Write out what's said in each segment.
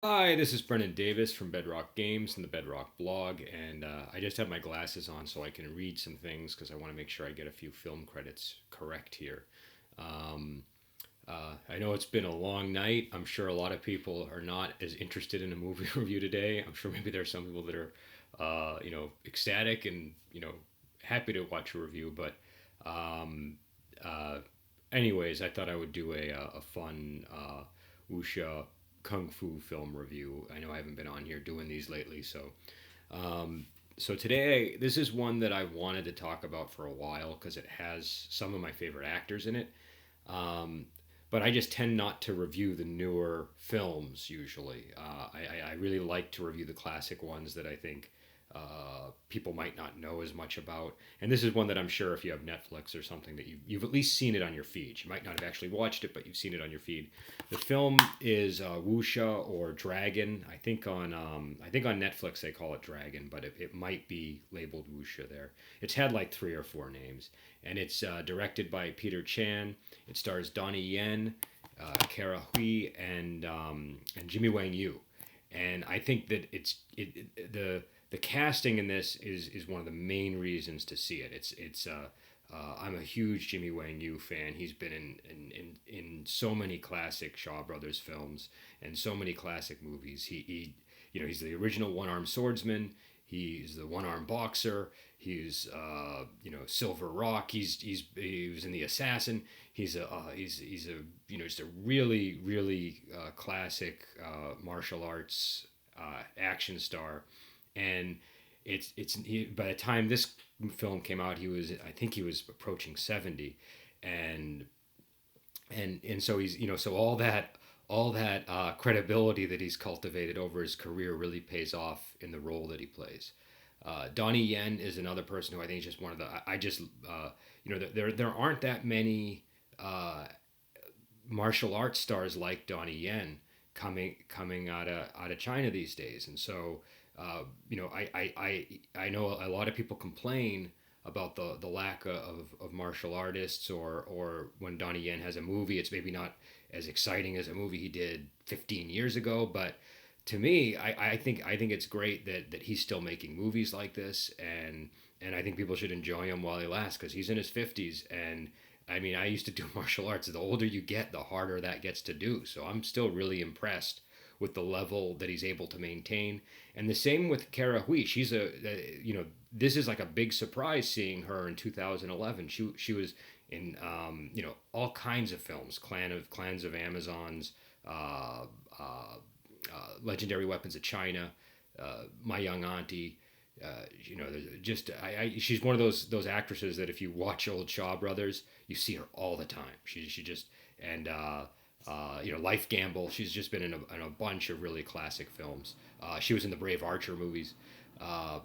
Hi, this is Brennan Davis from Bedrock Games and the Bedrock blog, and I just have my glasses on so I can read some things because I want to make sure I get a few film credits correct here. Um, I know it's been a long night. I'm sure a lot of people are not as interested in a movie review today. I'm sure maybe there's some people that are, ecstatic and happy to watch a review. But um, uh, anyways, I thought I would do a fun wuxia kung fu film review. I know I haven't been on here doing these lately, um, so today this is one that I've wanted to talk about for a while because it has some of my favorite actors in it. Um, but I just tend not to review the newer films usually. I really like to review the classic ones that I think people might not know as much about. And this is one that I'm sure if you have Netflix or something that you've at least seen it on your feed. You might not have actually watched it, but you've seen it on your feed. The film is Wuxia or Dragon. I think on Netflix they call it Dragon, but it might be labeled Wuxia there. It's had like three or four names, and it's directed by Peter Chan. It stars Donnie Yen, Kara Hui, and Jimmy Wang Yu. And I think that the casting in this is one of the main reasons to see it. I'm a huge Jimmy Wang Yu fan. He's been in so many classic Shaw Brothers films and so many classic movies. He's the original one armed swordsman. He's the one armed boxer. He's Silver Rock. He was in The Assassin. He's a just a really classic martial arts action star, and by the time this film came out, I think he was approaching 70, and so so all that credibility that he's cultivated over his career really pays off in the role that he plays. Donnie Yen is another person who I think is just one of the I just there aren't that many martial arts stars like Donnie Yen coming out of China these days, and so I know a lot of people complain about the lack of martial artists, or when Donnie Yen has a movie, it's maybe not as exciting as a movie he did 15 years ago, but to me, I think it's great that he's still making movies like this, and I think people should enjoy him while he lasts because he's in his 50s. And I mean, I used to do martial arts. The older you get, the harder that gets to do. So I'm still really impressed with the level that he's able to maintain. And the same with Kara Hui. She's this is like a big surprise seeing her in 2011. She was in all kinds of films, Clans of Amazons, uh, uh, Legendary Weapons of China, My Young Auntie. Just she's one of those actresses that if you watch old Shaw Brothers, you see her all the time. She just and Life Gamble. She's just been in a bunch of really classic films. She was in the Brave Archer movies. Uh,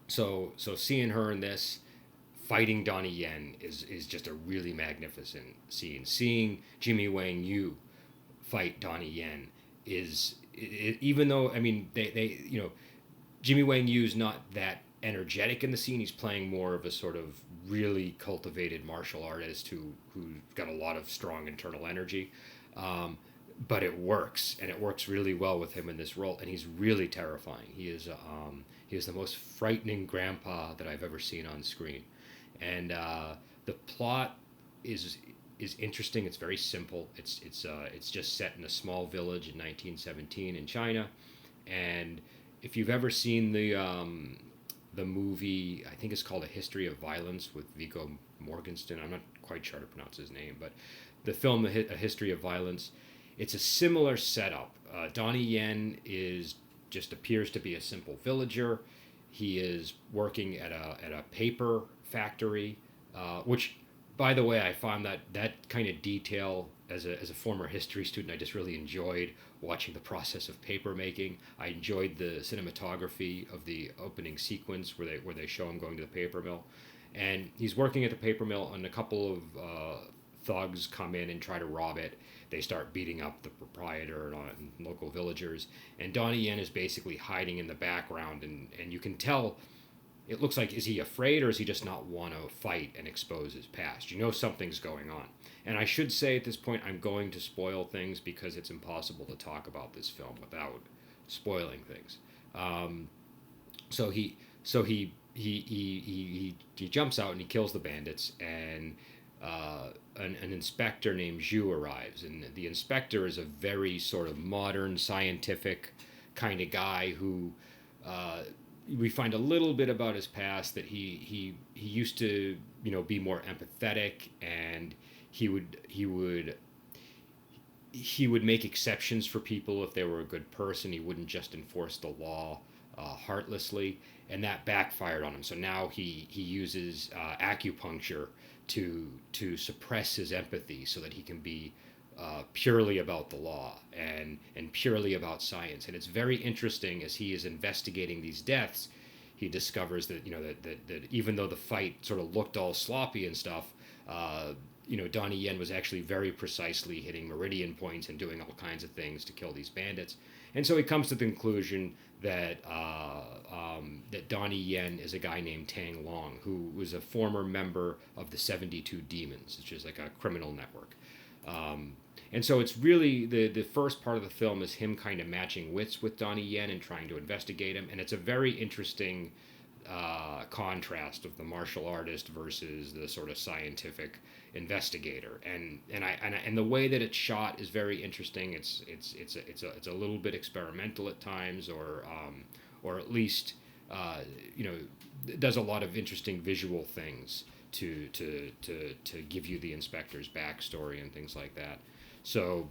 so seeing her in this fighting Donnie Yen is just a really magnificent scene. Seeing Jimmy Wang Yu fight Donnie Yen even though I mean they Jimmy Wang Yu's not that energetic in the scene. He's playing more of a sort of really cultivated martial artist who's got a lot of strong internal energy. But it works, and it works really well with him in this role, and he's really terrifying. He is the most frightening grandpa that I've ever seen on screen, and the plot is is interesting. It's very simple. It's just set in a small village in 1917 in China, and if you've ever seen the movie, I think it's called A History of Violence with Viggo Mortensen. I'm not quite sure how to pronounce his name, but the film A History of Violence, it's a similar setup. Donnie Yen is just appears to be a simple villager. He is working at a paper factory, which, by the way, I found that kind of detail as a former history student, I just really enjoyed watching the process of paper making. I enjoyed the cinematography of the opening sequence where they show him going to the paper mill, and he's working at the paper mill, and a couple of thugs come in and try to rob it. They start beating up the proprietor and local villagers, and Donnie Yen is basically hiding in the background, and you can tell it looks like, is he afraid or is he just not want to fight and expose his past? You know something's going on. And I should say at this point, I'm going to spoil things because it's impossible to talk about this film without spoiling things. Um, so he jumps out and he kills the bandits, and an inspector named Zhu arrives, and the inspector is a very sort of modern scientific kind of guy who we find a little bit about his past, that he used to, be more empathetic, and he would make exceptions for people if they were a good person. He wouldn't just enforce the law heartlessly, and that backfired on him. So now he uses acupuncture to suppress his empathy so that he can be purely about the law and purely about science. And it's very interesting, as he is investigating these deaths, he discovers that that even though the fight sort of looked all sloppy and stuff, Donnie Yen was actually very precisely hitting meridian points and doing all kinds of things to kill these bandits. And so he comes to the conclusion that that Donnie Yen is a guy named Tang Wei, who was a former member of the 72 Demons, which is like a criminal network. And so it's really the first part of the film is him kind of matching wits with Donnie Yen and trying to investigate him. And it's a very interesting contrast of the martial artist versus the sort of scientific investigator, and the way that it's shot is very interesting. It's a little bit experimental at times, or at least does a lot of interesting visual things to give you the inspector's backstory and things like that. So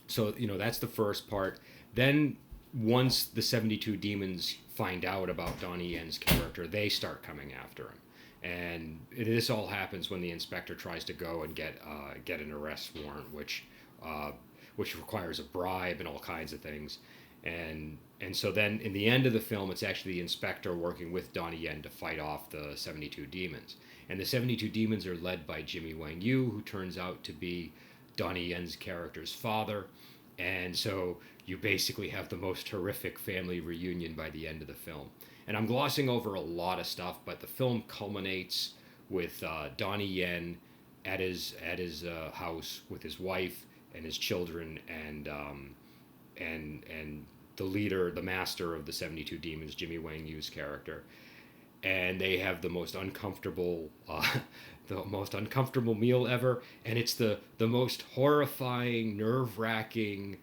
that's the first part. Then once the 72 demons find out about Donnie Yen's character, they start coming after him. And this all happens when the inspector tries to go and get an arrest warrant, which requires a bribe and all kinds of things. And so then in the end of the film, it's actually the inspector working with Donnie Yen to fight off the 72 demons. And the 72 demons are led by Jimmy Wang Yu, who turns out to be Donnie Yen's character's father. And so you basically have the most horrific family reunion by the end of the film. And I'm glossing over a lot of stuff, but the film culminates with Donnie Yen at his house with his wife and his children, and the leader, the master of the 72 demons, Jimmy Wang Yu's character, and they have the most uncomfortable meal ever, and it's the most horrifying, nerve-wracking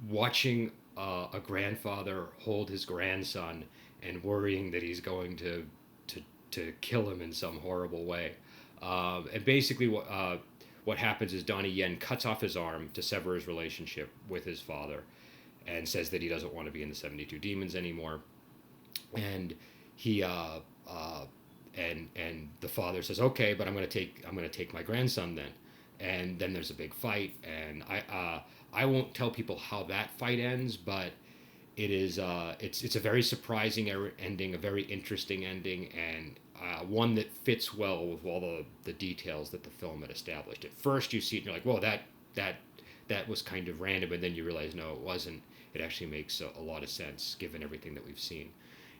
watching a grandfather hold his grandson and worrying that he's going to kill him in some horrible way. And basically what happens is Donnie Yen cuts off his arm to sever his relationship with his father, and says that he doesn't want to be in the 72 demons anymore. And he and the father says, okay, but I'm going to take my grandson then. And then there's a big fight, and I won't tell people how that fight ends, but it is it's a very surprising ending, a very interesting ending, and one that fits well with all the details that the film had established. At first you see it and you're like, whoa, that was kind of random, and then you realize, no, it wasn't. It actually makes a lot of sense given everything that we've seen.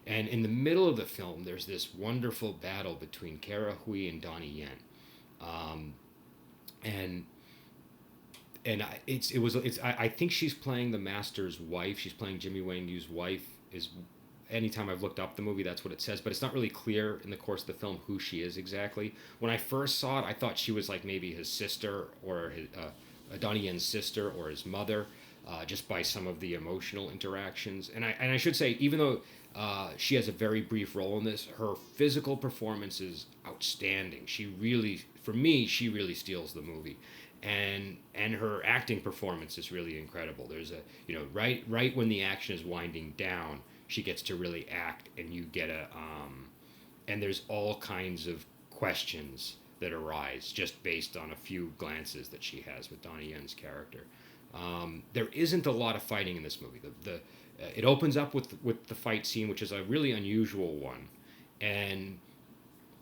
And in the middle of the film, there's this wonderful battle between Kara Hui and Donnie Yen. I think she's playing the master's wife. She's playing Jimmy Wang Yu's wife. Anytime I've looked up the movie, that's what it says, but it's not really clear in the course of the film who she is exactly. When I first saw it, I thought she was like maybe his sister, or Donnie Yen's sister, or his mother, just by some of the emotional interactions. And I should say, even though she has a very brief role in this, her physical performance is outstanding. For me, she really steals the movie. And her acting performance is really incredible. There's right when the action is winding down, she gets to really act, and you get and there's all kinds of questions that arise just based on a few glances that she has with Donnie Yen's character. There isn't a lot of fighting in this movie. It opens up with the fight scene, which is a really unusual one, and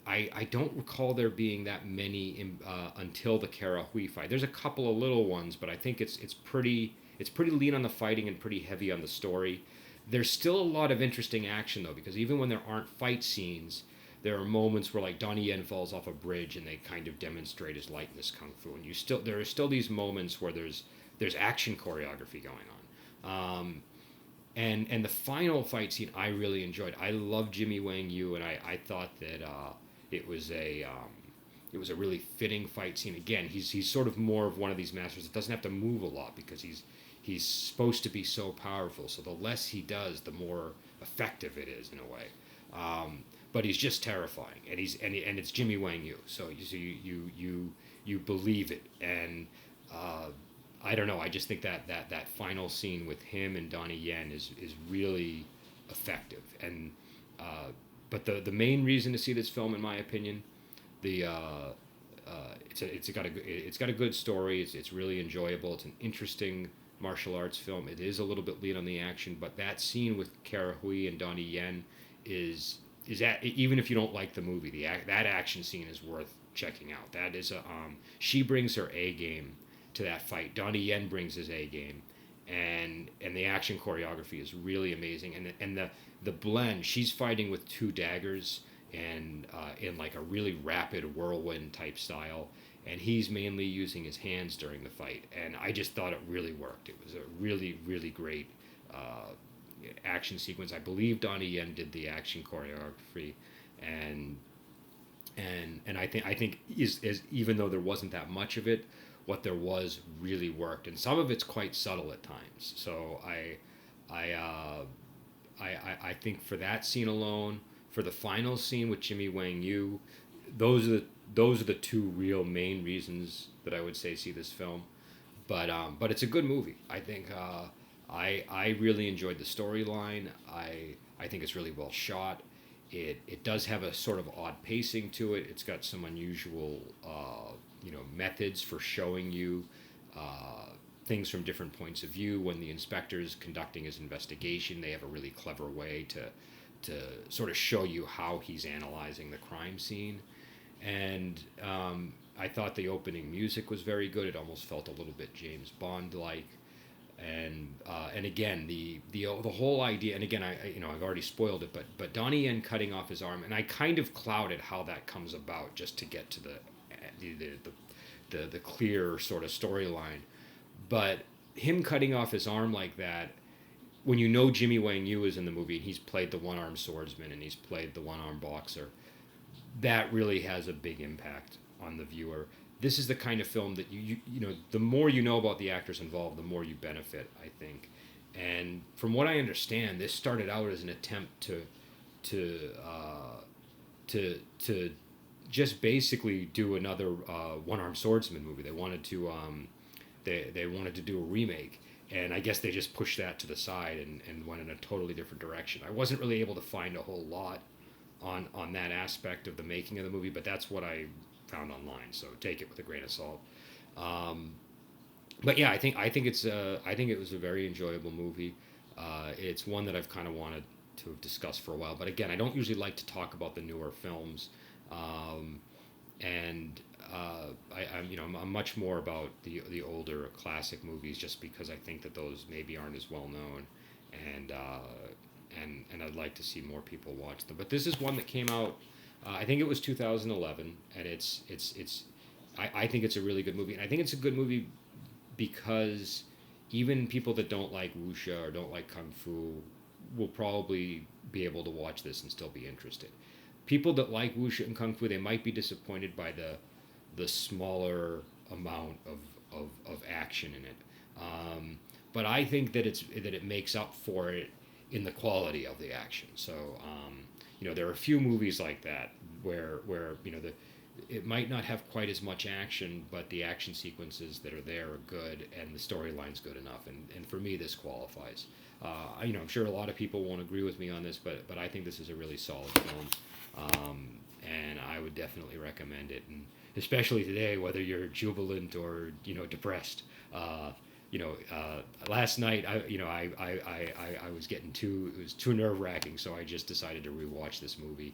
I don't recall there being that many until the Kara Hui fight. There's a couple of little ones, but I think it's pretty lean on the fighting and pretty heavy on the story. There's still a lot of interesting action though, because even when there aren't fight scenes, there are moments where like Donnie Yen falls off a bridge and they kind of demonstrate his lightness kung fu, and there are still these moments where there's action choreography going on. And the final fight scene I really enjoyed. I love Jimmy Wang Yu, and I thought that it was a it was a really fitting fight scene. Again, he's sort of more of one of these masters that doesn't have to move a lot because he's supposed to be so powerful. So the less he does, the more effective it is in a way. But he's just terrifying, and and it's Jimmy Wang Yu. So you believe it, and I don't know. I just think that final scene with him and Donnie Yen is really effective. And but the main reason to see this film, in my opinion, the it's got a good story. It's really enjoyable. It's an interesting martial arts film. It is a little bit lean on the action, but that scene with Kara Hui and Donnie Yen is that, even if you don't like the movie, that action scene is worth checking out. That is she brings her A game to that fight. Donnie Yen brings his A game, and the action choreography is really amazing. And the blend, she's fighting with two daggers and in like a really rapid whirlwind type style, and he's mainly using his hands during the fight. And I just thought it really worked. It was a really really great action sequence. I believe Donnie Yen did the action choreography, and I think is even though there wasn't that much of it, what there was really worked, and some of it's quite subtle at times. So I think for that scene alone, for the final scene with Jimmy Wang Yu, those are the two real main reasons that I would say see this film. But it's a good movie. I think I really enjoyed the storyline. I think it's really well shot. It does have a sort of odd pacing to it. It's got some unusual methods for showing you things from different points of view. When the inspector's conducting his investigation, they have a really clever way to sort of show you how he's analyzing the crime scene. And I thought the opening music was very good. It almost felt a little bit James Bond like. And again, the whole idea, and again, I've already spoiled it, but Donnie Yen cutting off his arm, and I kind of clouded how that comes about just to get to the clear sort of storyline. But him cutting off his arm like that, when you know Jimmy Wang Yu is in the movie and he's played the one-armed swordsman and he's played the one-armed boxer, that really has a big impact on the viewer. This is the kind of film that you the more you know about the actors involved, the more you benefit, I think. And from what I understand, this started out as an attempt to just basically do another one-armed swordsman movie. They wanted to they wanted to do a remake, and I guess they just pushed that to the side and went in a totally different direction. I wasn't really able to find a whole lot on that aspect of the making of the movie, but that's what I found online, so take it with a grain of salt. But yeah, I think it was a very enjoyable movie. It's one that I've kind of wanted to have discussed for a while, but again, I don't usually like to talk about the newer films, and I'm much more about the older classic movies, just because I think that those maybe aren't as well known, and I'd like to see more people watch them. But this is one that came out. I think it was 2011, and I think it's a really good movie, and I think it's a good movie because even people that don't like wuxia or don't like kung fu will probably be able to watch this and still be interested. People that like wuxia and kung fu, they might be disappointed by the smaller amount of action in it, but I think that it makes up for it in the quality of the action. So there are a few movies like that where it might not have quite as much action, but the action sequences that are there are good and the storyline's good enough. And for me, this qualifies. I'm sure a lot of people won't agree with me on this, but I think this is a really solid film, and I would definitely recommend it. And especially today, whether you're jubilant or depressed. Last night I was getting it was too nerve-wracking, so I just decided to rewatch this movie,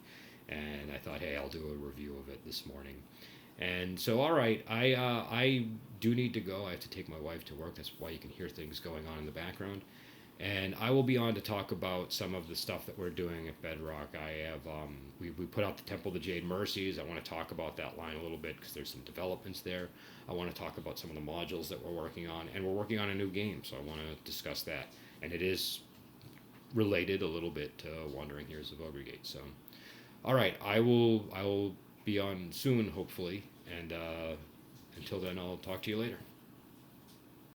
and I thought, hey, I'll do a review of it this morning. And so, all right, I do need to go. I have to take my wife to work. That's why you can hear things going on in the background. And I will be on to talk about some of the stuff that we're doing at Bedrock. I have we put out the Temple of the Jade Mercies. I want to talk about that line a little bit because there's some developments there. I want to talk about some of the modules that we're working on, and we're working on a new game, so I want to discuss that. And it is related a little bit to Wandering Heroes of Ogregate. So, all right, I will be on soon, hopefully, and until then, I'll talk to you later.